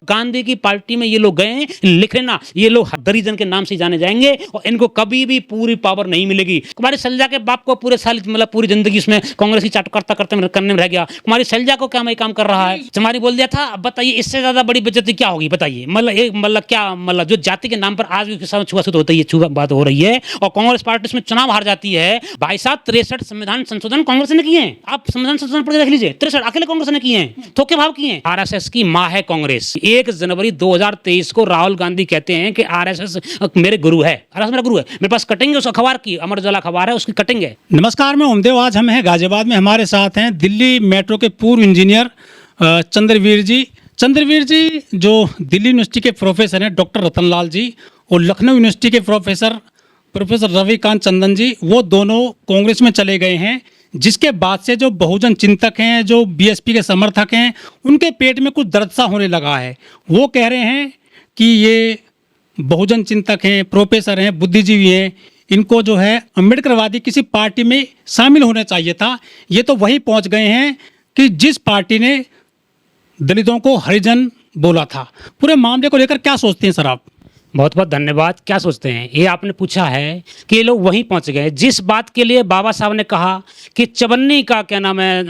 गांधी की पार्टी में ये लोग गए, लिख लेना, ये लोग हदरीजन के नाम से जाने जाएंगे और इनको कभी भी पूरी पावर नहीं मिलेगी। कुमारी शैलजा के बाप को पूरे साल मतलब पूरी जिंदगी उसमें कांग्रेस की चाट करता करते करने में रह गया। कुमारी शैलजा को क्या मैं काम कर रहा है, चमारी बोल दिया था। अब बताइए इससे ज्यादा बड़ी बेइज्जती क्या होगी बताइए। मतलब क्या मतलब जो जाति के नाम पर आज भी किसान छुआछूत होती है, छुआ बात हो रही है और कांग्रेस पार्टी इसमें चुनाव हार जाती है। भाई साहब 63 संविधान संशोधन कांग्रेस ने किए हैं। आप संविधान संशोधन पढ़ के देख लीजिए, 63 अकेले कांग्रेस ने किए हैं, थोके भाव किए हैं। आरएसएस की मां है कांग्रेस। 1 जनवरी 2023 को राहुल गांधी कहते हैं कि आरएसएस मेरे गुरु है, आरएसएस मेरा गुरु है, मेरे पास कटिंग है उस अखबार की, अमर उजाला अखबार है, उसकी कटिंग है। नमस्कार, मैं ओमदेव। आज हम हैं गाजियाबाद में, हमारे साथ हैं दिल्ली मेट्रो के पूर्व इंजीनियर चंद्रवीर जी। चंद्रवीर जी जो दिल्ली यूनिवर्सिटी के प्रोफेसर हैं डॉक्टर रतनलाल जी, और लखनऊ यूनिवर्सिटी के प्रोफेसर रविकांत चंदन जी, वो दोनों कांग्रेस में चले गए हैं। जिसके बाद से जो बहुजन चिंतक हैं, जो बीएसपी के समर्थक हैं, उनके पेट में कुछ दर्द सा होने लगा है। वो कह रहे हैं कि ये बहुजन चिंतक हैं, प्रोफेसर हैं, बुद्धिजीवी हैं, इनको जो है अम्बेडकरवादी किसी पार्टी में शामिल होना चाहिए था। ये तो वही पहुंच गए हैं कि जिस पार्टी ने दलितों को हरिजन बोला था। पूरे मामले को लेकर क्या सोचते हैं सर आप? बहुत बहुत धन्यवाद। क्या सोचते हैं, ये आपने पूछा है कि ये लोग वहीं पहुंच गए जिस बात के लिए बाबा साहब ने कहा कि चवन्नी का क्या नाम है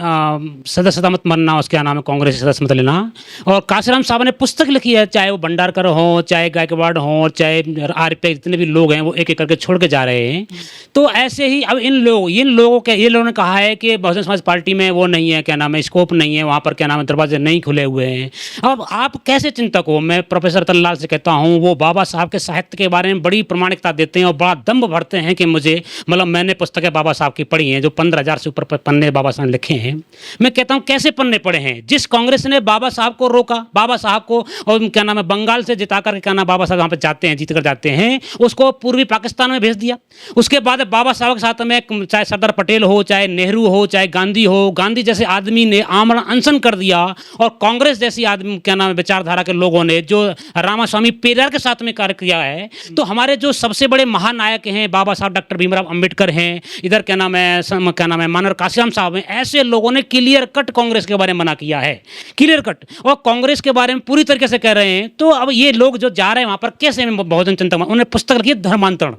सदस्यता मत मानना, उसका नाम है कांग्रेस सदस्य मत लेना। और काशीराम साहब ने पुस्तक लिखी है, चाहे वो भंडारकर हो, चाहे गायकवाड़ हो, चाहे आरपीआई, जितने भी लोग हैं वो एक एक करके छोड़ के जा रहे हैं। तो ऐसे ही अब इन लोगों ने कहा है कि बहुजन समाज पार्टी में वो नहीं है, क्या नाम है, स्कोप नहीं है, वहाँ पर क्या नाम है, दरवाजे नहीं खुले हुए हैं। अब आप कैसे चिंतक हो? मैं प्रोफेसर रतनलाल से कहता हूँ, वो बाबा साहब के साहित्य के बारे में बड़ी प्रामाणिकता देते हैं और बड़ा दम्भ भरते हैं कि मुझे मतलब मैंने पुस्तकें बाबा साहब की पढ़ी हैं, जो 15,000 से ऊपर पन्ने बाबा साहब ने लिखे हैं। मैं कहता हूं कैसे पन्ने पढ़े हैं? जिस कांग्रेस ने बाबा साहब को रोका, बाबा साहब को और क्या नाम है बंगाल से जिता कर क्या नाम बाबा साहब वहां पर जाते हैं, जीत कर जाते हैं, उसको पूर्वी पाकिस्तान में भेज दिया। उसके बाद बाबा साहब के साथ में चाहे सरदार पटेल हो, चाहे नेहरू हो, चाहे गांधी हो, गांधी जैसे आदमी ने आमरण अनशन कर दिया और कांग्रेस जैसी आदमी क्या नाम है विचारधारा के लोगों ने जो रामास्वामी पेरियार के साथ में कार्य किया है। तो हमारे जो सबसे बड़े महानायक हैं बाबा साहब डॉक्टर भीमराव अंबेडकर हैं, इधर क्या नाम है मानर काशीराम साहब हैं, ऐसे लोगों ने क्लियर कट कांग्रेस के बारे में मना किया है, क्लियर कट, और कांग्रेस के बारे में पूरी तरीके से कह रहे हैं। तो अब ये लोग जो जा रहे हैं वहां पर कैसे बहुजन चिंतक, उन्होंने पुस्तक लिखी धर्मांतरण।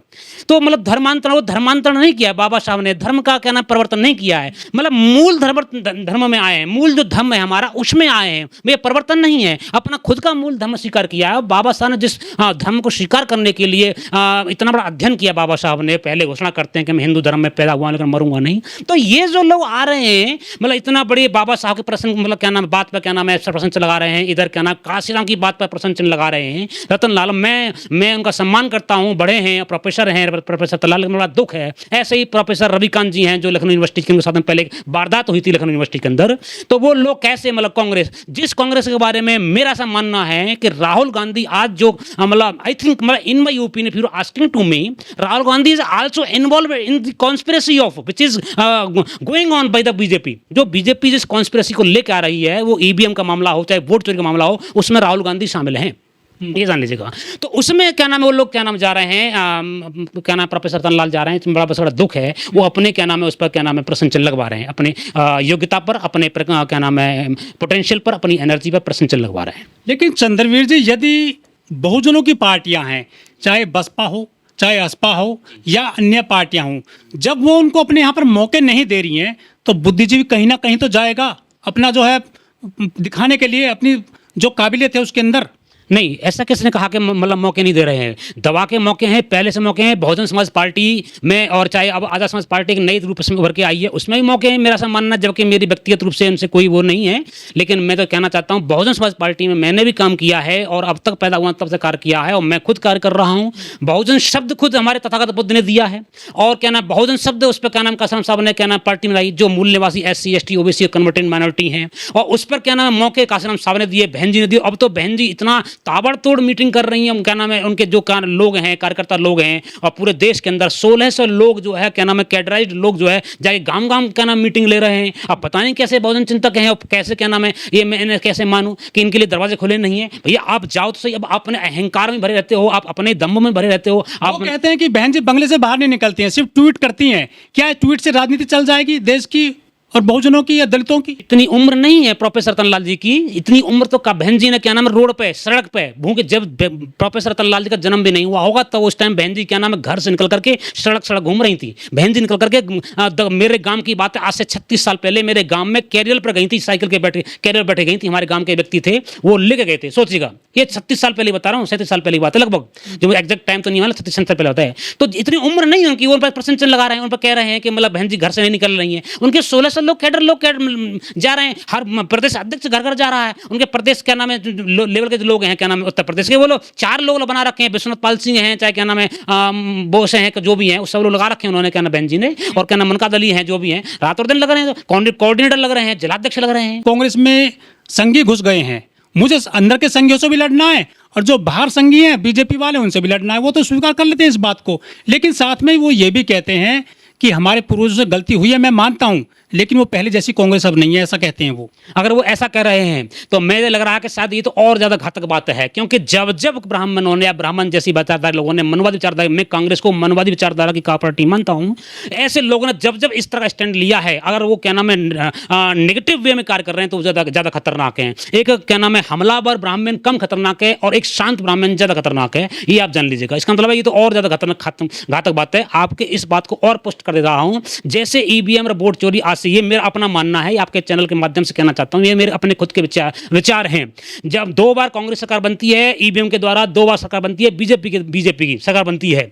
तो मतलब धर्मांतरण, वो धर्मांतरण नहीं किया बाबा साहब ने, धर्म का क्या नाम परिवर्तन नहीं किया है, मतलब मूल धर्म में आए हैं, मूल जो धर्म है हमारा उसमें आए हैं, ये परिवर्तन नहीं है, अपना खुद का मूल धर्म स्वीकार किया है। बाबा साहब ने जिस धर्म को स्वीकार करने के लिए इतना बड़ा अध्ययन किया बाबा साहब ने, पहले घोषणा करते हैं कि मैं हिंदू धर्म में पैदा हुआ लेकिन मरूंगा नहीं। तो ये जो लोग आ रहे हैं मतलब इतना बड़े बाबा साहब के प्रश्न मतलब क्या नाम बात पर क्या नाम है प्रश्न चिन्ह लगा रहे हैं, इधर क्या नाम काशीराम की बात पर प्रश्न चिन्ह लगा रहे हैं। रतनलाल मैं उनका सम्मान करता हूँ, बड़े हैं, प्रोफेसर हैं प्रोफेसर रतनलाल, लेकिन बड़ा दुख है ऐसे ही प्रोफेसर रविकांत जी हैं जो लखनऊ यूनिवर्सिटी के साथ में पहले वारदात हुई थी लखनऊ यूनिवर्सिटी के अंदर। तो वो लोग कैसे मतलब कांग्रेस, जिस कांग्रेस के बारे में मेरा ऐसा मानना है कि राहुल गांधी आज जो मतलब आई थिंक मतलब in my opinion if you're asking to me, Rahul Gandhi is also involved in the conspiracy of which is going on by the BJP। जो बीजेपी जिस कॉन्स्पिरेसी को लेकर आ रही है, वो ईवीएम का मामला हो चाहे वोट चोरी का मामला हो, उसमें राहुल गांधी शामिल हैं, ये जान लीजिएगा। तो उसमें क्या नाम है वो लोग क्या नाम जा रहे हैं, क्या नाम प्रोफेसर रतनलाल जा रहे हैं, बड़ा दुख है। वो अपने क्या नाम है उस पर क्या नाम है प्रश्न चिन्ह लगवा रहे हैं, अपने योग्यता पर, अपने क्या नाम है पोटेंशियल पर, अपनी एनर्जी पर प्रश्न चिन्ह लगवा रहे हैं। लेकिन चंद्रवीर जी, यदि बहुजनों की पार्टियां हैं, चाहे बसपा हो, चाहे असपा हो या अन्य पार्टियां हों, जब वो उनको अपने यहाँ पर मौके नहीं दे रही हैं तो बुद्धिजीवी कहीं ना कहीं तो जाएगा अपना जो है दिखाने के लिए, अपनी जो काबिलियत है उसके अंदर। नहीं, ऐसा किसने कहा कि मतलब मौके नहीं दे रहे हैं? दवा के मौके हैं, पहले से मौके हैं। बहुजन समाज पार्टी में और चाहे अब आज़ाद समाज पार्टी एक नई रूप से उभर के आई है, उसमें भी मौके हैं मेरा ऐसा मानना, जबकि मेरी व्यक्तिगत रूप से उनसे कोई वो नहीं है। लेकिन मैं तो कहना चाहता हूँ बहुजन समाज पार्टी में मैंने भी काम किया है और अब तक पैदा हुआ तब से कार्य किया है और मैं खुद कार्य कर रहा हूँ। बहुजन शब्द खुद हमारे तथागत बुद्ध ने दिया है और क्या नाम बहुजन शब्द उस पर क्या नाम काशीराम साहब ने क्या नाम पार्टी में लाई, जो मूल निवासी SC ST OBC converted minority हैं, और उस पर क्या नाम मौके काशीराम साहब ने दिए, बहन जी ने दिए। अब तो बहन जी इतना ताबड़तोड़ मीटिंग कर रही हैं, क्या नाम है उनके जो लोग हैं, कार्यकर्ता लोग हैं, और पूरे देश के अंदर 1600 लोग जो है क्या नाम है कैडराइज्ड लोग जो है जाके गांव क्या नाम मीटिंग ले रहे हैं। अब पता नहीं कैसे बहुजन चिंतक हैं और कैसे क्या नाम है, ये मैं कैसे मानूं कि इनके लिए दरवाजे खुले नहीं है? भैया आप जाओ तो सही, अब आप अपने अहंकार में भरे रहते हो, आप अपने दम्भ में भरे रहते हो। आप कहते हैं कि बहन जी बंगले से बाहर नहीं निकलती हैं, सिर्फ ट्वीट करती हैं। क्या ट्वीट से राजनीति चल जाएगी देश की और बहुजनों की या दलितों की? इतनी उम्र नहीं है प्रोफेसर रतनलाल जी की, इतनी उम्र तो का बहन जी ने क्या नाम है रोड पे सड़क पे भूखे, जब प्रोफेसर रतनलाल जी का जन्म भी नहीं हुआ होगा तो उस टाइम बहन जी क्या नाम है घर से निकल करके सड़क सड़क घूम रही थी। बहन जी निकल करके मेरे गांव की बात है, आज से 36 साल पहले मेरे गांव में कैरियर पर गई थी, साइकिल के बैठे कैरियर बैठे गई थी, हमारे गांव के व्यक्ति थे वो लेके गए थे। सोचिएगा ये 36 साल पहले बता रहा हूँ, 37 साल पहले की बात है लगभग, जो एग्जैक्ट टाइम तो नहीं वाला, 36 साल पहले होता है। तो इतनी उम्र नहीं है उनकी, उन पर प्रश्न चिन्ह लगा रहे हैं, उन पर कह रहे हैं कि मतलब बहन जी घर से नहीं निकल रही हैं। उनके 1600 लोग कैडर जा रहे हैं, हर प्रदेश अध्यक्ष घर घर जा रहा है, उनके प्रदेश क्या नाम है लेवल के जो लोग हैं क्या नाम है उत्तर प्रदेश के, वो लोग 4 लोग बना रखे हैं, विश्वनाथ पाल सिंह हैं, चाहे क्या नाम है बोस हैं, जो भी हैं वो सब लोग लगा रखे हैं उन्होंने क्या नाम बहन जी ने, और क्या नाम मनका दली हैं जो भी हैं, रात और दिन लग रहे हैं, कोऑर्डिनेटर लग रहे हैं, जिलाध्यक्ष लग रहे हैं। कांग्रेस में संघी घुस गए हैं, मुझे अंदर के संघियों से भी लड़ना है और जो बाहर संघी हैं बीजेपी वाले उनसे भी लड़ना है, वो तो स्वीकार कर लेते हैं इस बात को, लेकिन साथ में वो ये भी कहते हैं कि हमारे पूर्वजों से गलती हुई है, मैं मानता हूं, लेकिन वो पहले जैसी कांग्रेस अब नहीं है, ऐसा कहते हैं वो। अगर वो ऐसा कह रहे हैं तो मुझे लग रहा है कि शायद ये तो और ज्यादा घातक बात है, क्योंकि जब जब ब्राह्मणों ने या ब्राह्मण जैसी विचारधारा लोगों ने मनवादी विचारधारा, मैं कांग्रेस को मनवादी विचारधारा की पार्टी मानता हूं, ऐसे लोगों ने जब जब इस तरह का स्टैंड लिया है, अगर वो क्या नाम है नेगेटिव वे में कार्य कर रहे हैं तो ज्यादा खतरनाक है। एक क्या नाम है हमलावर ब्राह्मण कम खतरनाक है और एक शांत ब्राह्मण ज्यादा खतरनाक है, ये आप जान लीजिएगा। इसका मतलब है ये तो और ज्यादा खतरनाक घातक बात है। आपके इस बात को और पुष्ट कर दे रहा हूं, जैसे ईवीएम और वोट चोरी आज से, ये मेरा अपना मानना है, आपके चैनल के माध्यम से कहना चाहता हूं, ये मेरे अपने खुद के विचार हैं। जब 2 बार कांग्रेस सरकार बनती है ईवीएम के द्वारा, 2 बार सरकार बनती है बीजेपी की सरकार बनती है,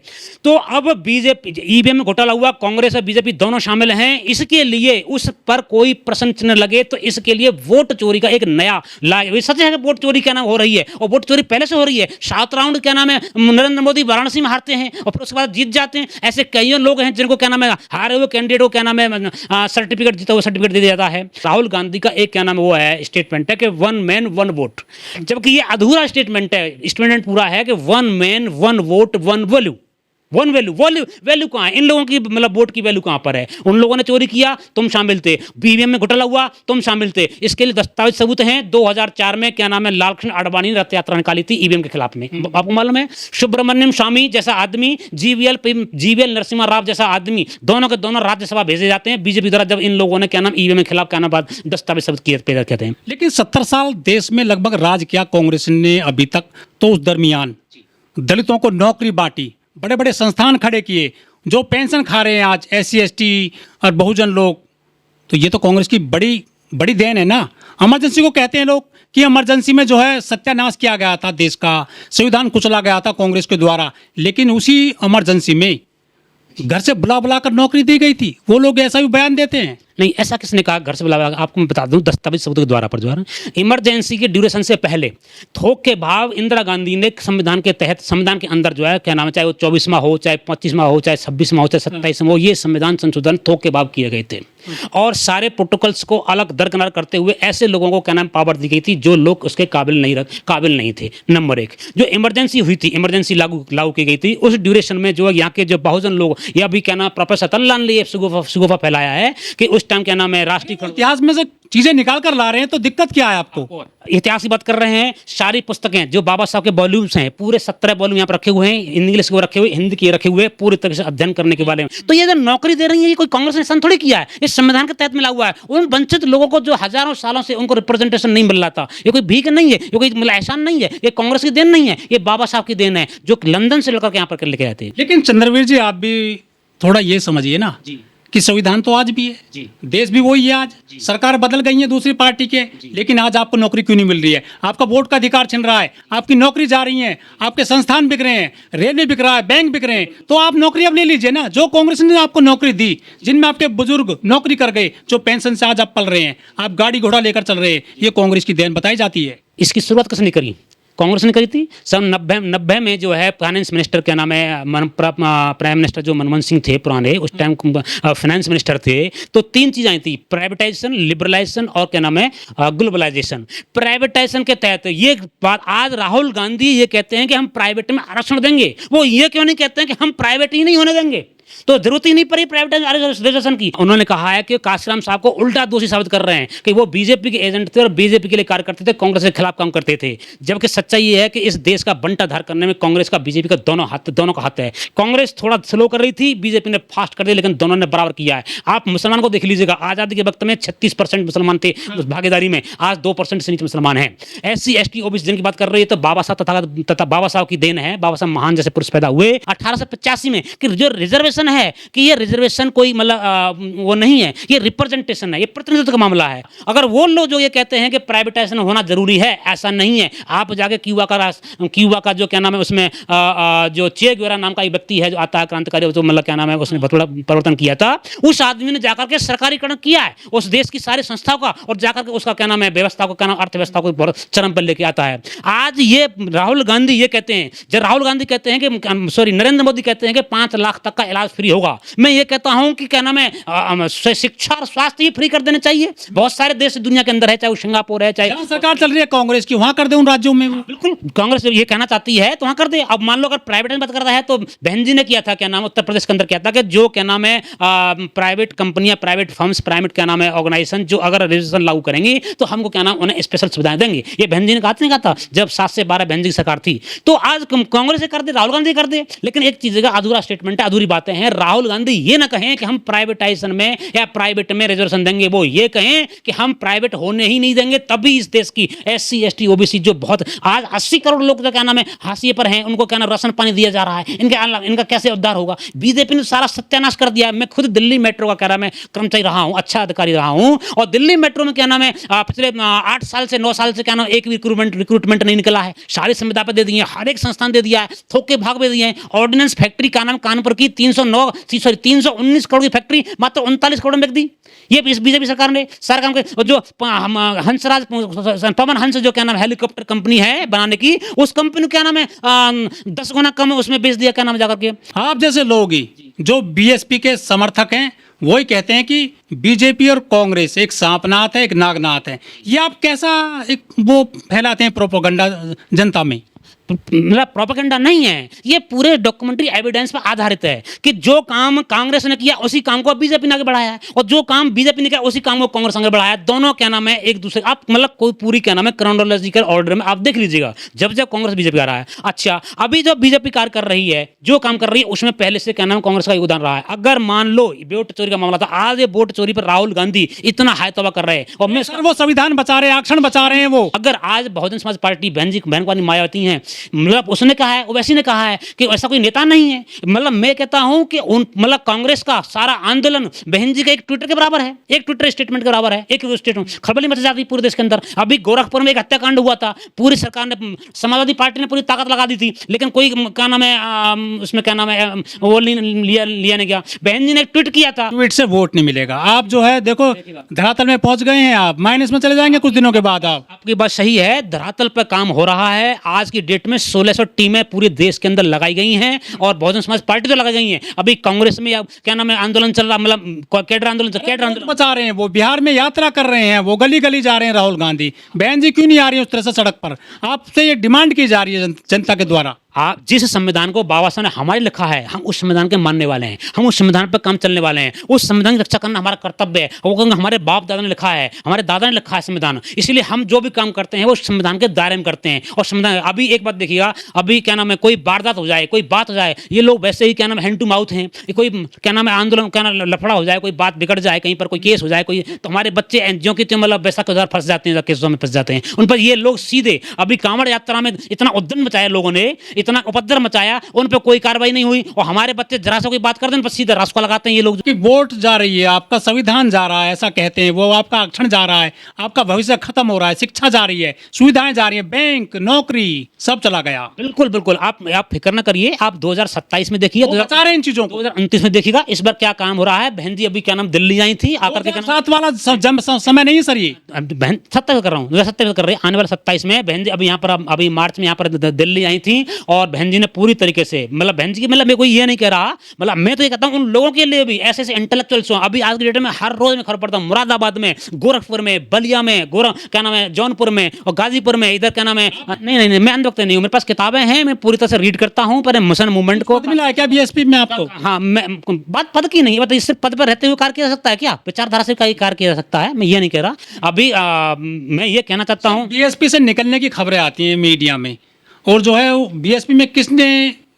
तो अब बीजेपी ईवीएम में घोटाला हुआ, कांग्रेस और बीजेपी दोनों शामिल हैं, इसके लिए उस पर कोई प्रश्न चिन्ह लगे तो इसके लिए वोट चोरी का एक नया सच है कि वोट चोरी क्या नाम हो रही है, और वोट चोरी पहले से हो रही है। 7 राउंड क्या नाम है नरेंद्र मोदी वाराणसी में हारते हैं और फिर उसके बाद जीत जाते हैं। ऐसे कई लोग हैं जिनको क्या नाम है हारे हुए कैंडिडेट को क्या नाम है सर्टिफिकेट जीता हुआ सर्टिफिकेट दे दिया जाता है। राहुल गांधी का एक क्या नाम वो है स्टेटमेंट है कि 1 मैन 1 वोट, जबकि ये अधूरा स्टेटमेंट है। स्टेटमेंट पूरा है कि 1 मैन 1 वोट 1 वैल्यू। वैल्यू कहाँ है इन लोगों की, मतलब वोट की वैल्यू कहाँ पर है? उन लोगों ने चोरी किया, तुम शामिल थे, ईवीएम में घोटाला हुआ, तुम शामिल थे। इसके लिए दस्तावेज सबूत हैं। 2004 में क्या नाम है लालकृष्ण आडवाणी ने रथ यात्रा निकाली थी ईवीएम के खिलाफ में, आपको मालूम है। सुब्रमण्यम स्वामी जैसा आदमी, जीवीएल नरसिम्हा राव जैसा आदमी, दोनों के दोनों राज्यसभा भेजे जाते हैं बीजेपी द्वारा, जब इन लोगों ने क्या नाम ईवीएम के खिलाफ क्या नाम दस्तावेज सबूत पैदा किए थे। लेकिन 70 साल देश में लगभग राज किया कांग्रेस ने अभी तक, तो उस दरमियान दलितों को नौकरी बांटी, बड़े बड़े संस्थान खड़े किए, जो पेंशन खा रहे हैं आज SC ST और बहुजन लोग, तो ये तो कांग्रेस की बड़ी बड़ी देन है ना। इमरजेंसी को कहते हैं लोग कि इमरजेंसी में जो है सत्यानाश किया गया था, देश का संविधान कुचला गया था कांग्रेस के द्वारा, लेकिन उसी इमरजेंसी में घर से बुला बुला कर नौकरी दी गई थी। वो लोग ऐसा भी बयान देते हैं। नहीं, ऐसा किसने कहा घर से बुलाया? आपको मैं बता दूं दस्तावेज सबूत के द्वारा इमरजेंसी के ड्यूरेशन से पहले थोक के भाव इंदिरा गांधी ने संविधान के तहत, संविधान के अंदर जो है क्या नाम है, चाहे वो 24वां हो, चाहे 25वां हो, चाहे 26वां हो, चाहे 27वां हो, ये संविधान संशोधन थोक के भाव किए गए थे और सारे प्रोटोकॉल्स को अलग दरकिनार करते हुए ऐसे लोगों को क्या नाम पावर दी गई थी जो लोग उसके काबिल नहीं थे। नंबर 1 जो इमरजेंसी हुई थी, इमरजेंसी लागू की गई थी, उस ड्यूरेशन में जो यहाँ के जो बहुजन लोग, या भी क्या नाम प्रोफेसर रतनलाल ने सुगोफा फैलाया है कि उस टाइम क्या नाम है राष्ट्रीय इतिहास में से चीजें निकाल कर ला रहे हैं, तो दिक्कत क्या है आपको? इतिहास की बात कर रहे हैं। सारी पुस्तकें जो बाबा साहब के वॉल्यूम्स हैं, पूरे 17 वॉल्यूम यहाँ पर रखे हुए हैं, इंग्लिश के रखे हुए, हिंदी के रखे हुए, पूरी तरह से अध्ययन करने के बारे में। तो ये जो नौकरी दे रही है, ये कोई कांग्रेस ने थोड़ी किया है, इस संविधान के तहत मिला हुआ है। उन वंचित लोगों को जो हजारों सालों से उनको रिप्रेजेंटेशन नहीं मिल रहा था, ये कोई भीख नहीं है, ये कोई एहसान नहीं है, ये कांग्रेस की देन नहीं है, ये बाबा साहब की देन है जो लंदन से लेकर के यहाँ पर लेके आए थे। लेकिन चंद्रवीर जी, आप भी थोड़ा ये समझिए ना कि संविधान तो आज भी है, देश भी वही है। आज सरकार बदल गई है दूसरी पार्टी के, लेकिन आज आपको नौकरी क्यों नहीं मिल रही है? आपका वोट का अधिकार छिन रहा है, आपकी नौकरी जा रही है, आपके संस्थान बिक रहे हैं, रेलवे बिक रहा है, बैंक बिक रहे हैं, तो आप नौकरी अब ले लीजिए ना। जो कांग्रेस ने आपको नौकरी दी, जिनमें आपके बुजुर्ग नौकरी कर गए, जो पेंशन से आज आप पल रहे हैं, आप गाड़ी घोड़ा लेकर चल रहे हैं, ये कांग्रेस की देन बताई जाती है। इसकी शुरुआत किसने करी? कांग्रेस ने करी थी। सन 90 में जो है फाइनेंस मिनिस्टर क्या नाम है, प्राइम मिनिस्टर जो मनमोहन सिंह थे पुराने, उस टाइम फाइनेंस मिनिस्टर थे, तो 3 चीज़ आई थी, प्राइवेटाइजेशन, लिबरलाइजेशन और क्या नाम है ग्लोबलाइजेशन। प्राइवेटाइजेशन के तहत ये बात आज राहुल गांधी ये कहते हैं कि हम प्राइवेट में आरक्षण देंगे, वो ये क्यों नहीं कहते हैं कि हम प्राइवेट ही नहीं होने देंगे? तो जरूरत ही नहीं पड़ी प्राइवेटाइजेशन की। उन्होंने कहा है कि काशीराम साहब को उल्टा दोषी साबित कर रहे हैं कि वो बीजेपी के एजेंट थे और बीजेपी के लिए कार्य करते थे, कांग्रेस के खिलाफ काम करते थे। जबकि सच्चाई ये है कि इस देश का बंटाधार करने में कांग्रेस का बीजेपी का दोनों का हाथ है। कांग्रेस थोड़ा स्लो कर रही थी, बीजेपी ने फास्ट कर दिया, लेकिन दोनों ने बराबर किया है। आप मुसलमान को देख लीजिएगा, आजादी के वक्त में 36% मुसलमान थे भागीदारी में, आज 2% से नीचे मुसलमान हैं। SC ST OBC जिनकी बात कर रही है तो बाबा साहब तथा बाबा साहब की देन है। बाबा साहब महान जैसे पुरुष पैदा हुए 1885 में कि जो रिजर्वेशन है कि ये रिजर्वेशन कोई मतलब वो नहीं है, ये रिप्रेजेंटेशन है, ये प्रतिनिधित्व का मामला है। अगर वो लोग जो ये कहते हैं कि प्राइवेटाइजेशन होना जरूरी है, ऐसा नहीं है। आप जाके क्यूबा का जो क्या नाम है उसमें जो चे गुवेरा नाम का एक व्यक्ति है जो आता है क्रांतिकारी, जो मतलब क्या नाम है उसने बहुत बड़ा परिवर्तन किया था, उस आदमी ने जाकर के सरकारीकरण किया है उस देश की सारी संस्थाओं का, और जाकर के उसका क्या नाम है व्यवस्था को, क्या नाम अर्थव्यवस्था को बहुत चरम पर लेके आता है। आज ये राहुल गांधी ये कहते हैं, जब राहुल गांधी कहते हैं कि सॉरी नरेंद्र मोदी कहते हैं कि 5 लाख तक का इलाज फ्री होगा, मैं ये कहता हूं कि क्या नाम है शिक्षा और स्वास्थ्य ही फ्री कर देने चाहिए। बहुत सारे देश दुनिया के अंदर है, चाहे वो सिंगापुर है, चाहे सरकार चल रही है कांग्रेस की, वहां कर दे उन राज्यों में। बिल्कुल कांग्रेस ये कहना चाहती है तो वहां कर दे। अब मान लो अगर प्राइवेट बात कर रहा है तो बहन जी ने किया था क्या नाम उत्तर प्रदेश के अंदर किया था कि जो क्या नाम है प्राइवेट कंपनियां, प्राइवेट फर्म्स, प्राइवेट क्या नाम है ऑर्गेनाइजेशन जो अगर रजिस्ट्रेशन लागू करेंगी तो हमको क्या नाम उन्हें स्पेशल सुविधाएं देंगे। ये बहन जी ने कहा था जब 7 से 12 बहन जी की सरकार थी। तो आज कांग्रेस कर दे, राहुल गांधी कर दे, लेकिन एक चीज का अधूरा स्टेटमेंट है, अधूरी बातें हैं। राहुल गांधी ये ना कहें कि हम प्राइवेटाइजेशन में या प्राइवेट में रिजर्वेशन देंगे, वो ये कहें कि हम प्राइवेट होने ही नहीं देंगे, तभी इस देश की SC ST OBC जो बहुत आज 80 करोड़ लोग क्या नाम है हाशिए पर हैं, उनको क्या नाम राशन पानी दिया जा रहा है, इनका कैसे उद्धार होगा। बीजेपी ने सारा सत्यानाश कर दिया। मैं खुद दिल्ली मेट्रो का क्या नाम है कर्मचारी रहा हूं, अच्छा अधिकारी रहा हूं, और दिल्ली मेट्रो में क्या नाम है पिछले 8 साल से 9 साल से क्या नाम एक रिक्रूटमेंट नहीं निकला है। सारी संविदा पर दे दी है, हर एक संस्थान दे दिया है, थोक के भाग में दिए हैं। ऑर्डिनेंस फैक्ट्री का नाम कानपुर की 319 करोड़ की फैक्ट्री मात्र 39 करोड़ में बिक दी। ये इस बीजेपी सरकार ने सारा काम के जो हंसराज पवन हंस जो क्या नाम हेलीकॉप्टर कंपनी है बनाने की, उस कंपनी क्या नाम है 10 गुना कम उसमें बेच दिया क्या नाम जाकर के। आप जैसे लोग ही जो BSP के समर्थक हैं वही कहते हैं कि बीजेपी और कांग्रेस एक सांपनाथ है, एक नागनाथ है। ये आप कैसा एक वो फैलाते हैं प्रोपोगंडा जनता में? मतलब प्रोपेगेंडा नहीं है, ये पूरे डॉक्यूमेंट्री एविडेंस पर आधारित है कि जो काम कांग्रेस ने किया उसी काम को बीजेपी ने आगे बढ़ाया है, और जो काम बीजेपी ने किया उसी काम को कांग्रेस आगे बढ़ाया है। दोनों क्या नाम है एक दूसरे, आप मतलब कोई पूरी क्या नाम है क्रोनोलॉजिकल ऑर्डर में आप देख लीजिएगा जब जब कांग्रेस बीजेपी आ रहा है। अच्छा अभी जो बीजेपी कार्य कर रही है, जो काम कर रही है, उसमें पहले से क्या नाम कांग्रेस का योगदान रहा है। अगर मान लो वोट चोरी का मामला था, आज ये वोट चोरी पर राहुल गांधी इतना हाय तौबा कर रहे हैं, और मैं वो संविधान बचा रहे हैं, आरक्षण बचा रहे हैं। वो अगर आज बहुजन समाज पार्टी बहन को मायावती हैं, मतलब उसने कहा है, ओवैसी ने कहा है कि ऐसा कोई नेता नहीं है। मतलब मैं कहता हूं कि मतलब कांग्रेस का सारा आंदोलन बहन जी का एक ट्विटर के बराबर है, एक ट्विटर स्टेटमेंट के बराबर है, एक स्टेटमेंट खलबली मच जाती पूरे देश के अंदर। अभी गोरखपुर में एक हत्याकांड हुआ था, पूरी सरकार ने, समाजवादी पार्टी ने पूरी ताकत लगा दी थी, लेकिन कोई क्या नाम है उसमें क्या नाम है वो लिया नहीं गया। बहन जी ने ट्वीट किया था, ट्वीट से वोट नहीं मिलेगा। आप जो है देखो धरातल में पहुंच गए हैं, आप माइनस में चले जाएंगे कुछ दिनों के बाद। आपकी बात सही है, धरातल पर काम हो रहा है। आज की डेट में 1600 टीमें पूरे देश के अंदर लगाई गई हैं, और बहुजन समाज पार्टी तो लगाई गई हैं। अभी कांग्रेस में क्या नाम है आंदोलन चल रहा, मतलब कैडर आंदोलन बचा रहे हैं। वो बिहार में यात्रा कर रहे हैं, वो गली गली जा रहे हैं। राहुल गांधी बहन जी क्यों नहीं आ रही है उस तरह से सड़क पर? आपसे ये डिमांड की जा रही है जनता के द्वारा। आप जिस संविधान को बाबा साहब ने हमारे लिखा है, हम उस संविधान के मानने वाले हैं, हम उस संविधान पर काम चलने वाले हैं। उस संविधान की रक्षा करना हमारा कर्तव्य है। वो हमारे बाप दादा ने लिखा है, हमारे दादा ने लिखा है संविधान, इसलिए हम जो भी काम करते हैं वो संविधान के दायरे में करते हैं। और संविधान अभी एक बात देखिएगा, अभी क्या नाम है कोई वारदात हो जाए, कोई बात हो जाए, ये लोग वैसे ही क्या नाम है हैंड टू माउथ हैं। कोई क्या नाम है आंदोलन क्या नाम लफड़ा हो जाए, कोई बात बिगड़ जाए, कहीं पर कोई केस हो जाए, कोई तो हमारे बच्चे एनजीओ की मतलब वैसा के फंस जाते हैं, केसों में फंस जाते हैं। उन पर ये लोग सीधे अभी कांवड़ यात्रा में इतना उद्यम मचाया लोगों ने, इतना उपद्रव मचाया, उन पे कोई कार्रवाई नहीं हुई, और हमारे बच्चे जरा सा कोई बात कर दें उन पर सीधे रास्ता लगाते हैं ये लोग। कि वोट जा रही है, आपका संविधान जा रहा है, ऐसा कहते हैं, वो आपका आरक्षण जा रहा है, आपका भविष्य खत्म हो रहा है, शिक्षा जा रही है, सुविधाएं जा रही है, बैंक नौकरी सब चला गया। बिल्कुल बिल्कुल, आप फिक्र न करिए। आप 2027 में देखिए, बता रहे हैं इन चीजों को। 2029 में देखिएगा इस बार क्या काम हो रहा है। बहन जी अभी क्या नाम दिल्ली आई थी, आकर के साथ वाला समय नहीं है सर, ये बहन 27 कर रहा हूँ, 2027 कर रही है, आने वाले 27 में बहन जी अभी यहाँ पर अभी मार्च में यहाँ पर दिल्ली आई थी, और बहन जी ने पूरी तरीके से मतलब बहन जी की मतलब मैं कोई ये नहीं कह रहा, मतलब मैं तो ये कहता हूँ उन लोगों के लिए भी ऐसे ऐसे इंटेलेक्चुअल्स हो। अभी आज की डेट में हर रोज में खबर पड़ता हूँ मुरादाबाद में, गोरखपुर में, बलिया में, क्या नाम है, जौनपुर में और गाजीपुर में, इधर क्या नाम है, नहीं मैं अंधभक्त नहीं हूँ, मेरे पास किताबें हैं, मैं पूरी तरह से रीड करता हूँ पर मुस्लिम मूवमेंट को। पद मिला है क्या बीएसपी में आपको? हाँ, मैं बात पद की नहीं, मतलब इससे पद पर रहते हुए कार्य किया जा सकता है क्या? विचारधारा से कार्य किया जा सकता है, मैं ये नहीं कह रहा। अभी मैं ये कहना चाहता हूँ, बीएसपी से निकलने की खबरें आती हैं मीडिया में, और जो है बीएसपी में किसने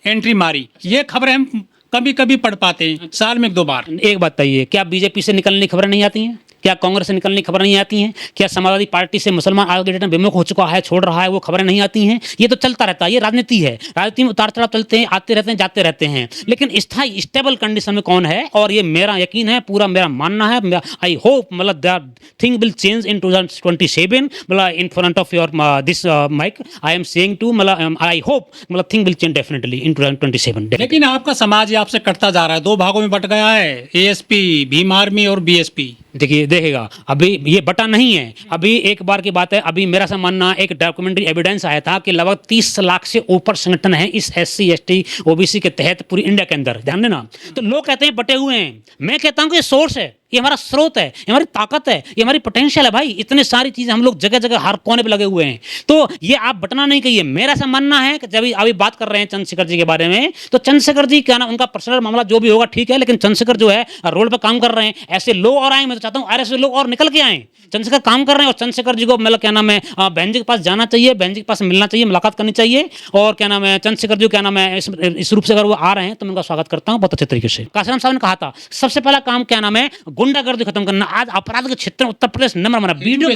एंट्री मारी, ये खबरें हम कभी कभी पढ़ पाते हैं साल में 1-2 बार। एक बात बताइए, क्या बीजेपी से निकलने की खबरें नहीं आती हैं? क्या कांग्रेस से निकलने की खबरें नहीं आती हैं? क्या समाजवादी पार्टी से मुसलमान आज के डेट में विमुख हो चुका है, छोड़ रहा है, वो खबरें नहीं आती हैं? ये तो चलता रहता है, ये राजनीति है। राजनीति में उतार चढ़ाव चलते हैं, आते रहते हैं, जाते रहते हैं, लेकिन स्थायी स्टेबल कंडीशन में कौन है? और ये मेरा यकीन है, पूरा मेरा मानना है, आई होप मतलब that thing will change in 2027, मतलब in front of your this mic I am saying to, मतलब आई होप मतलब thing will change definitely in 2027। लेकिन आपका समाज ही आपसे कटता जा रहा है, 2 भागों में बट गया है, एएसपी, भीम आर्मी और बीएसपी। देखिए देखिएगा, अभी ये बटा नहीं है, अभी एक बार की बात है, अभी मेरा सा मानना, एक डॉक्यूमेंट्री एविडेंस आया था कि लगभग 30 लाख से ऊपर संगठन है इस SC ST OBC के तहत पूरी इंडिया के अंदर, ध्यान देना। तो लोग कहते हैं बटे हुए हैं, मैं कहता हूँ कि ये सोर्स है, ये हमारा स्रोत है, ये हमारी ताकत है, ये हमारी पोटेंशियल है भाई। इतने सारी चीजें हम लोग जगह जगह हर कोने पे लगे हुए हैं, तो ये आप बटना नहीं कहिए। मेरा ऐसा मानना है कि जब अभी बात कर रहे हैं चंद्रशेखर जी के बारे में, तो चंद्रशेखर जी क्या ना, उनका पर्सनल मामला जो भी होगा ठीक है, लेकिन चंद्रशेखर जो है रोड पर काम कर रहे हैं, ऐसे लोग और आए, मैं तो चाहता हूँ ऐसे लोग और निकल के आए। चंद्रशेखर काम कर रहे हैं और चंद्रशेखर जी को मतलब क्या नाम है, बहन जी के पास जाना चाहिए, बहन जी के पास मिलना चाहिए, मुलाकात करनी चाहिए। और क्या नाम है, चंद्रशेखर जी क्या नाम है, इस रूप से अगर वो आ रहे हैं तो मैं उनका स्वागत करता हूँ बहुत अच्छे तरीके से। काशीराम साहब ने कहा था सबसे पहला काम क्या नाम है, गुंडागर्दी खत्म करना। आज अपराध के क्षेत्र में उत्तर प्रदेश नंबर बना, वीडियो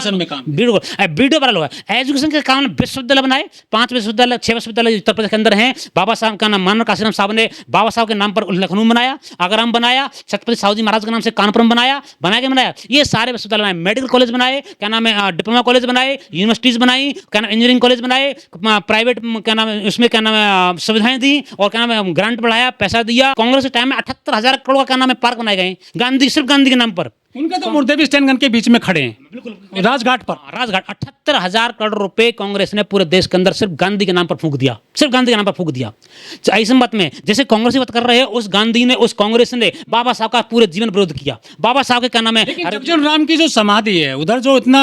वायरल हुआ है। एजुकेशन के कारण विश्वविद्यालय बनाए, 5 विश्वविद्यालय, 6 विश्वविद्यालय उत्तर प्रदेश के अंदर हैं। बाबा साहब का नाम माननीय काशीराम साहब ने बाबा साहब के नाम पर लखनऊ बनाया, आगरा बनाया, छत्रपति साहू जी महाराज के नाम से कानपुर में बनाया, ये सारे विश्वविद्यालय बनाए, मेडिकल कॉलेज बनाए, क्या नाम है, डिप्लोमा कॉलेज बनाए, यूनिवर्सिटीज बनाई, क्या नाम इंजीनियरिंग कॉलेज बनाए, प्राइवेट क्या नाम है उसमें क्या नाम है सुविधाएं दी, और क्या नाम है ग्रांट बढ़ाया, पैसा दिया। कांग्रेस के टाइम में 78,000 करोड़ का क्या नाम है पार्क बनाए गए, गांधी, सिर्फ गांधी के नाम पर। उनके तो मुर्दे भी स्टैंड गन के बीच में खड़े हैं, बिल्कुल राजघाट पर। राजघाट 78,000 करोड़ रुपए कांग्रेस ने पूरे देश के अंदर सिर्फ गांधी के नाम पर फूंक दिया, सिर्फ गांधी के नाम पर फूंक दिया। ऐसे मत में जैसे कांग्रेस की बात कर रहे हैं, उस गांधी ने, उस कांग्रेस ने बाबा साहब का पूरे जीवन विरोध किया। बाबा साहब के क्या नाम है, जगजीवन राम की जो समाधि है उधर जो इतना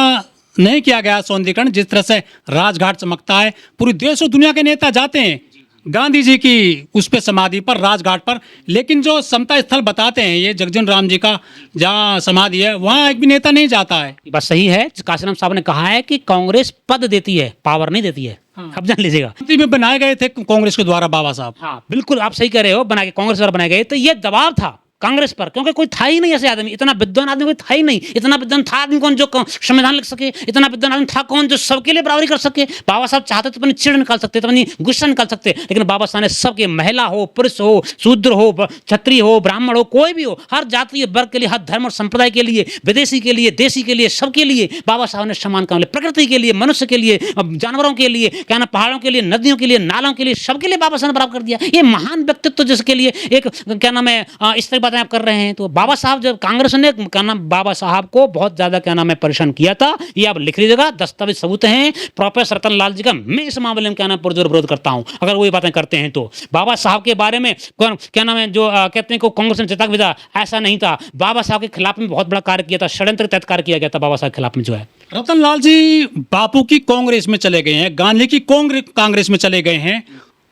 नहीं किया गया सौंदर्यीकरण, जिस तरह से राजघाट चमकता है, पूरी देश और दुनिया के नेता जाते हैं गांधी जी की उस पे समाधि पर, राजघाट पर, लेकिन जो समता स्थल बताते हैं ये जगजीवन राम जी का जहाँ समाधि है, वहाँ एक भी नेता नहीं जाता है। बस सही है, काशीराम साहब ने कहा है कि कांग्रेस पद देती है, पावर नहीं देती है। हाँ। अब जान लीजिएगा, मंत्री में बनाए गए थे कांग्रेस के द्वारा बाबा साहब। हाँ बिल्कुल, आप सही कह रहे हो, बना के कांग्रेस द्वारा बनाए गए, तो ये दबाव था कांग्रेस पर, क्योंकि कोई था ही नहीं ऐसे आदमी, इतना विद्वान आदमी कोई था ही नहीं। इतना विद्वान था आदमी कौन जो संविधान लिख सके, इतना विद्वान आदमी था कौन जो सबके लिए बराबरी कर सके। बाबा साहब चाहते तो अपनी चिड़ निकाल सकते, तो अपनी गुस्सा निकाल सकते, लेकिन बाबा साहब ने सबके, महिला हो, पुरुष हो, शूद्र हो, क्षत्रिय हो, ब्राह्मण हो, कोई भी हो, हर जाति वर्ग के लिए, हर धर्म और संप्रदाय के लिए, विदेशी के लिए, देशी के लिए, सबके लिए बाबा साहब ने सम्मान काम लिया। प्रकृति के लिए, मनुष्य के लिए, जानवरों के लिए, क्या ना पहाड़ों के लिए, नदियों के लिए, नालों के लिए, सबके लिए बाबा साहब ने बराबर कर दिया। ये महान व्यक्तित्व जिसके लिए एक क्या नाम है इस तरह बातें आप कर रहे हैं, तो बाबा साहब जब कांग्रेस ने क्या नाम बाबा साहब को बहुत ज्यादा क्या नाम है परेशान किया था, ये आप लिख लीजिएगा, दस्तावेज सबूत हैं। प्रोफेसर रतन लाल जी का मैं इस मामले में क्या नाम पुरजोर विरोध करता हूं, अगर वो ये बातें करते हैं तो। बाबा साहब के बारे में क्या नाम है जो कहते हैं को कांग्रेस ने चेतावनी भेजा, ऐसा नहीं था। बाबा साहब के खिलाफ में बहुत बड़ा कार्य किया था, षड्यंत्र के तहत कार्य किया गया था बाबा साहब के खिलाफ में जो है। रतन लाल जी बापू की कांग्रेस में चले गए हैं, गांधी की कांग्रेस में चले गए हैं,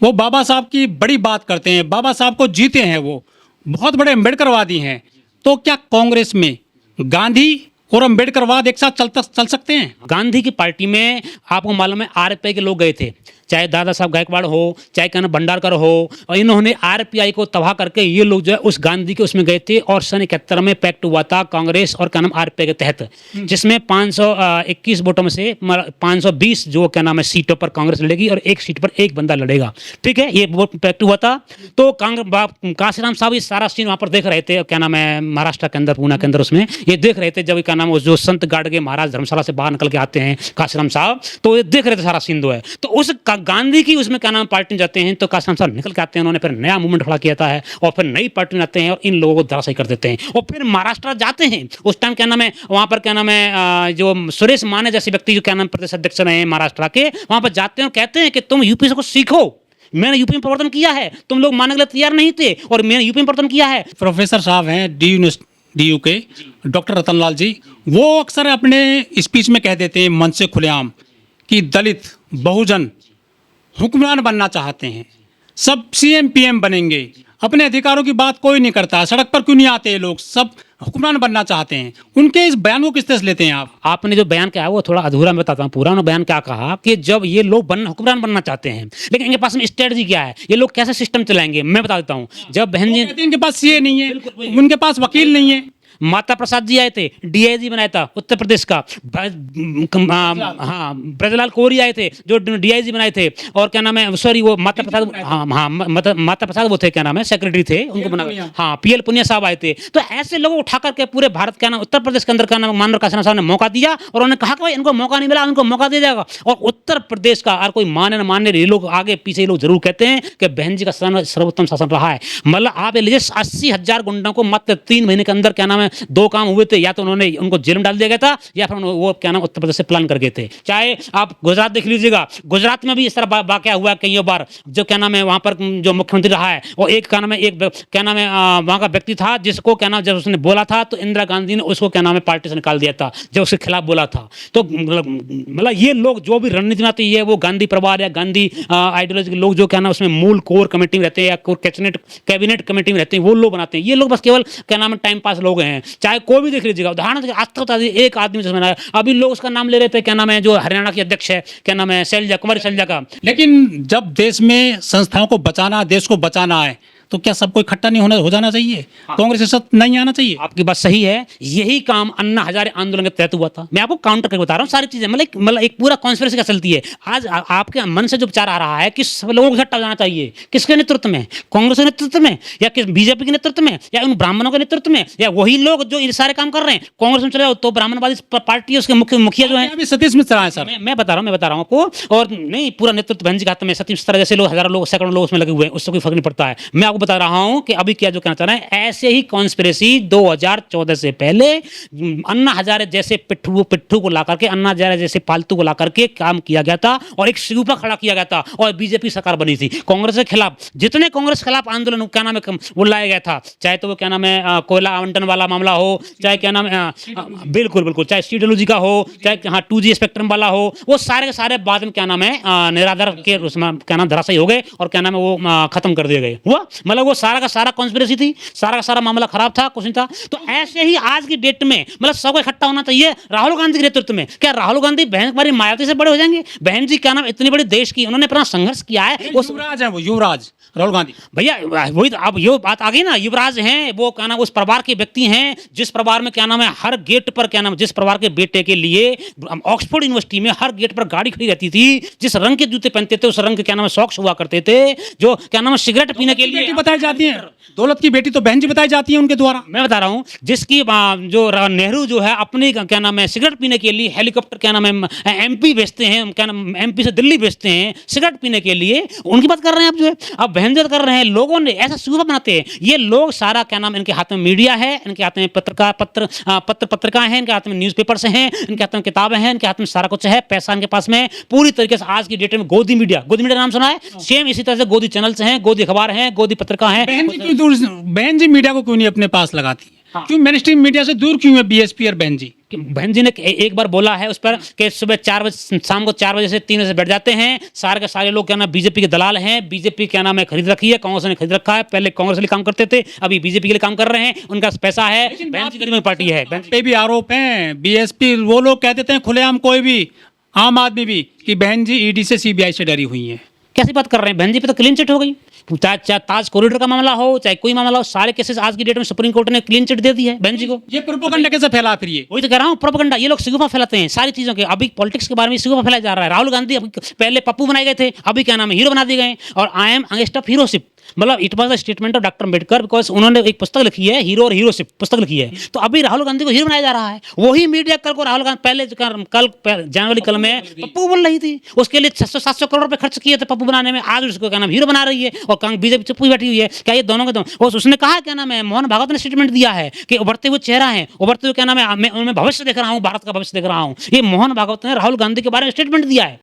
वो बाबा साहब की बड़ी बात करते हैं, बाबा साहब को जीते हैं, वो बहुत बड़े अम्बेडकरवादी हैं। तो क्या कांग्रेस में गांधी और अम्बेडकरवाद एक साथ चल सकते हैं? गांधी की पार्टी में आपको मालूम है RPI के लोग गए थे, चाहे दादा साहब गायकवाड़ हो, चाहे क्या नाम भंडारकर हो, और इन्होंने RPI को तबाह करके ये लोग जो है उस गांधी के उसमें गए थे, और सन 71 में पैक्ट हुआ था कांग्रेस और क्या नाम RPI के तहत, जिसमें 521 वोटों में से 520 जो क्या नाम है सीटों पर कांग्रेस लड़ेगी और एक सीट पर एक बंदा लड़ेगा, ठीक है, ये वोट पैक्ट हुआ था। तो काशीराम साहब ये सारा सीन वहाँ पर देख रहे थे, क्या नाम है महाराष्ट्र के अंदर, पूना के अंदर, उसमें ये देख रहे थे जब क्या नाम जो संत गाड़गे महाराज धर्मशाला से बाहर निकल के आते हैं काशीराम साहब, तो ये देख रहे थे सारा सीन जो है। तो उस गांधी की उसमें क्या नाम पार्टी जाते हैं, तो काशीराम साहब निकल के आते हैं, उन्होंने फिर नया मूवमेंट खड़ा किया है, और फिर नई पार्टी में आते हैं और इन लोगों को धराशायी कर देते हैं। और फिर महाराष्ट्र जाते हैं, उस टाइम क्या नाम है वहाँ पर क्या नाम है जो सुरेश माने जैसे व्यक्ति जो क्या नाम प्रदेश अध्यक्ष रहे हैं महाराष्ट्र के, वहाँ पर जाते हैं और कहते हैं कि तुम यूपी से कुछ सीखो, मैंने यूपी में परिवर्तन किया है, तुम लोग मानने के लिए तैयार नहीं थे और मैंने यूपी में परिवर्तन किया है। प्रोफेसर साहब हैं DU के डॉक्टर रतनलाल जी, वो अक्सर अपने स्पीच में कह देते हैं मन से खुलेआम कि दलित बहुजन हुक्मरान बनना चाहते हैं, सब CM PM बनेंगे, अपने अधिकारों की बात कोई नहीं करता, सड़क पर क्यों नहीं आते ये लोग, सब हुक्मरान बनना चाहते हैं। उनके इस बयान को किस तरह से लेते हैं आप? आपने जो बयान किया है वो थोड़ा अधूरा मैं बताता हूँ। पूरा उन्होंने बयान क्या कहा कि जब ये लोग हुक्मरान बनना चाहते हैं, लेकिन इनके पास में स्ट्रेटजी क्या है, ये लोग कैसे सिस्टम चलाएंगे, मैं बता देता हूँ। जब बहन जी कहते हैं इनके पास CA नहीं है, उनके पास वकील नहीं है। माता प्रसाद जी आए थे, DIG बनाया था उत्तर प्रदेश का, हाँ ब्रजलाल कोहरी आए थे जो DIG बनाए थे, और क्या नाम है, सॉरी वो माता प्रसाद, हाँ हाँ माता प्रसाद वो थे, क्या नाम है, सेक्रेटरी थे उनको बना, हाँ PL पुनिया साहब आए थे। तो ऐसे लोगों को उठा करके पूरे भारत, क्या नाम, उत्तर प्रदेश के अंदर, क्या नाम, मानव काशीनाथ साहब ने मौका दिया और उन्होंने कहा कि भाई इनको मौका नहीं मिला, उनको मौका दिया जाएगा। और उत्तर प्रदेश का और कोई माने न माने, ये लोग आगे पीछे ये लोग जरूर कहते हैं कि बहन जी का सर्वोत्तम शासन रहा है। मतलब आप ये लीजिए 80,000 गुंडों को मात्र 3 महीने के अंदर, क्या नाम है, 2 काम हुए थे, या तो उन्होंने उनको जेल में डाल दिया गया था, या फिर वो, क्या नाम, उत्तर प्रदेश से प्लान कर गए थे। चाहे आप गुजरात देख लीजिएगा, गुजरात में भी इस तरह वाकया हुआ कई बार, जो क्या नाम है वहां पर जो मुख्यमंत्री रहा है, और एक, क्या नाम है, एक, क्या नाम है, वहां का व्यक्ति था जिसको, क्या नाम, जब उसने बोला था तो इंदिरा गांधी ने उसको, क्या नाम है, पार्टी से निकाल दिया था जब उसके खिलाफ बोला था। तो मतलब ये लोग जो भी रणनीति बनाते हैं, वो गांधी परिवार या गांधी आइडियोलॉजी के लोग, जो क्या नाम उसमें मूल कोर कमेटी में रहते हैं या कोर कैबिनेट कमेटी में रहते हैं, वो लोग बनाते हैं। ये लोग बस केवल, क्या नाम है, टाइम पास लोग हैं। चाहे कोई भी देख लीजिएगा, उदाहरण आज तक बता दीजिए, एक आदमी जिसमें बनाया, अभी लोग उसका नाम ले रहे थे, क्या नाम है, जो हरियाणा की अध्यक्ष है, क्या नाम है, शैलजा कुमारी, शैलजा का। लेकिन जब देश में संस्थाओं को बचाना, देश को बचाना है, तो क्या सबको इकट्ठा नहीं हो जाना चाहिए? कांग्रेस के साथ नहीं आना चाहिए? आपकी बात सही है। यही काम अन्ना हजारे आंदोलन के तहत हुआ था। मैं आपको काउंटर करके बता रहा हूँ सारी चीजें, मतलब एक पूरा कॉन्स्पिरेसी का चलती है। आज आपके मन से जो विचार आ रहा है कि सब लोगों को इकट्ठा हो जाना चाहिए, किसके नेतृत्व में? कांग्रेस के नेतृत्व में, या किस बीजेपी के नेतृत्व में, या उन ब्राह्मणों के नेतृत्व में, या वही लोग जो ये सारे काम कर रहे हैं? कांग्रेस में चले जाओ तो ब्राह्मणवादी पार्टी है, उसके मुखिया जो है अभी सतीश मिश्रा है सर। मैं बता रहा हूँ आपको। और नहीं, पूरा नेतृत्व बहन जी के हाथ में, सतीश मिश्रा जैसे लोग, हजारों लोग, सैकड़ों लोग उसमें लगे हुए हैं, उससे कोई फर्क नहीं पड़ता है। मैं आपको बता रहा हूँ कि अभी क्या जो कहना चाह रहे हैं, ऐसे ही कॉन्स्पिरेसी 2014 से पहले अन्ना हजारे जैसे पिट्ठू को लाकर के, अन्ना हजारे जैसे पालतू को लाकर के काम किया गया था, और एक शिगुफा खड़ा किया गया था, और बीजेपी सरकार बनी थी। कांग्रेस के खिलाफ जितने कांग्रेस के खिलाफ आंदोलन, क्या नाम है, वो लाया गया था, चाहे तो वो, क्या नाम है, कोयला आवंटन वाला मामला हो, चाहे, क्या नाम है, बिल्कुल बिल्कुल, चाहे CWG का हो, चाहे हाँ 2G स्पेक्ट्रम वाला हो, वो सारे के सारे बाद में, क्या नाम है, निराधार के उसमें, क्या नाम, धराशायी हो गए, और क्या नाम है, वो खत्म कर दिए गए। हुआ मतलब वो सारा का सारा कॉन्स्पिरेसी थी, सारा का सारा मामला खराब था, कुछ नहीं था। तो ऐसे ही आज की डेट में, मतलब सबको इकट्ठा होना चाहिए राहुल गांधी के नेतृत्व में। क्या राहुल गांधी बहन हमारी मायावती से बड़े हो जाएंगे? बहन जी, क्या नाम, इतनी बड़ी देश की, उन्होंने अपना संघर्ष किया है। युवराज है वो, युवराज राहुल गांधी भैया, वही तो अब ये बात आ गई ना, युवराज हैं वो, क्या नाम, उस परिवार के व्यक्ति हैं जिस परिवार में, क्या नाम है, हर गेट पर, क्या नाम, जिस परिवार के बेटे के लिए ऑक्सफोर्ड यूनिवर्सिटी में हर गेट पर गाड़ी खड़ी रहती थी, जिस रंग के जूते पहनते थे उस रंग के, क्या नाम है, सॉक्स हुआ करते थे, जो, क्या नाम है, सिगरेट पीने के लिए बताई जाती है, दौलत की बेटी तो बहन जी बताई जाती है उनके द्वारा। मैं बता रहा हूं, जिसकी जो नेहरू जो है अपनी, क्या नाम है, सिगरेट पीने के लिए हेलीकॉप्टर, क्या नाम है, MP भेजते हैं, क्या नाम, MP से दिल्ली भेजते हैं सिगरेट पीने के लिए, उनकी बात कर रहे हैं आप, जो है अब बहनजत कर रहे हैं। लोगों ने ऐसा सुबह बनाते हैं ये लोग, सारा, क्या नाम, इनके हाथ में मीडिया है, इनके हाथ में पत्रिकाएं हैं, इनके हाथ में न्यूज़पेपर्स हैं, इनके हाथ में किताबें हैं, इनके हाथ में सारा कुछ है, पैसा इनके पास में पूरी तरीके से। आज की डेट में गोदी मीडिया नाम सुना है? सेम इसी तरह से गोदी चैनल्स हैं, गोदी अखबार हैं, गोदी पत्रिका हैं। बहन जी मीडिया को क्यों नहीं अपने पास लगाती है? हाँ। क्यों मेन स्ट्रीम मीडिया से दूर क्यों है BSP और बहन जी? बहन जी ने एक बार बोला है उस पर कि सुबह 4 बजे, शाम को 4 बजे से 3 बजे से बैठ जाते हैं, सारे के सारे लोग, क्या नाम, बीजेपी के दलाल हैं, बीजेपी, क्या नाम है, खरीद रखी है, कांग्रेस ने खरीद रखा है। पहले कांग्रेस के लिए काम करते थे, अभी बीजेपी के लिए काम कर रहे हैं, उनका पैसा है, बहन जी गरीब पार्टी है। पे भी आरोप हैं, BSP वो लोग कह देते हैं खुलेआम, कोई भी आम आदमी भी, कि बहन जी ED से CBI से डरी हुई है। कैसी बात कर रहे हैं? बहन जी पे तो क्लीन चिट हो गई, चाहे ताज कॉरिडोर का मामला हो, चाहे कोई मामला हो, सारे केसेस आज की डेट में सुप्रीम कोर्ट ने क्लीन चिट दे दी है बहन जी को। ये प्रोपेगेंडा कैसे फैला फिर? ये वही तो कह रहा हूँ, प्रोपेगेंडा। ये लोग शिगुफा फैलाते हैं सारी चीजों के। अभी पॉलिटिक्स के बारे में शिगुफा फैलाया जा रहा है। राहुल गांधी पहले पप्पू बनाए गए थे, अभी, क्या नाम है, हीरो बना दिए गए, और I am against of heroship. मतलब it was the statement of doctor Ambedkar, because उन्होंने एक पुस्तक लिखी है, हीरो और हीरोशिप पुस्तक लिखी है। तो अभी राहुल गांधी को हीरो बनाया जा रहा है। वही मीडिया कल को राहुल गांधी, पहले कल जनवरी कल में पप्पू बोल रही थी, उसके लिए 600-700 करोड़ रुपए खर्च किए थे पप्पू बनाने में। आज उसको, क्या नाम, हीरो बना रही है, और बीजेपी चुप बैठी हुई है। क्या ये दोनों के दोनों? उसने कहा, क्या नाम है, मोहन भागवत ने स्टेटमेंट दिया है कि उभरते हुए चेहरा है, उभरते हुए, क्या नाम है, मैं उनमें भविष्य देख रहा हूँ, भारत का भविष्य देख रहा हूँ। ये मोहन भागवत ने राहुल गांधी के बारे में स्टेटमेंट दिया है।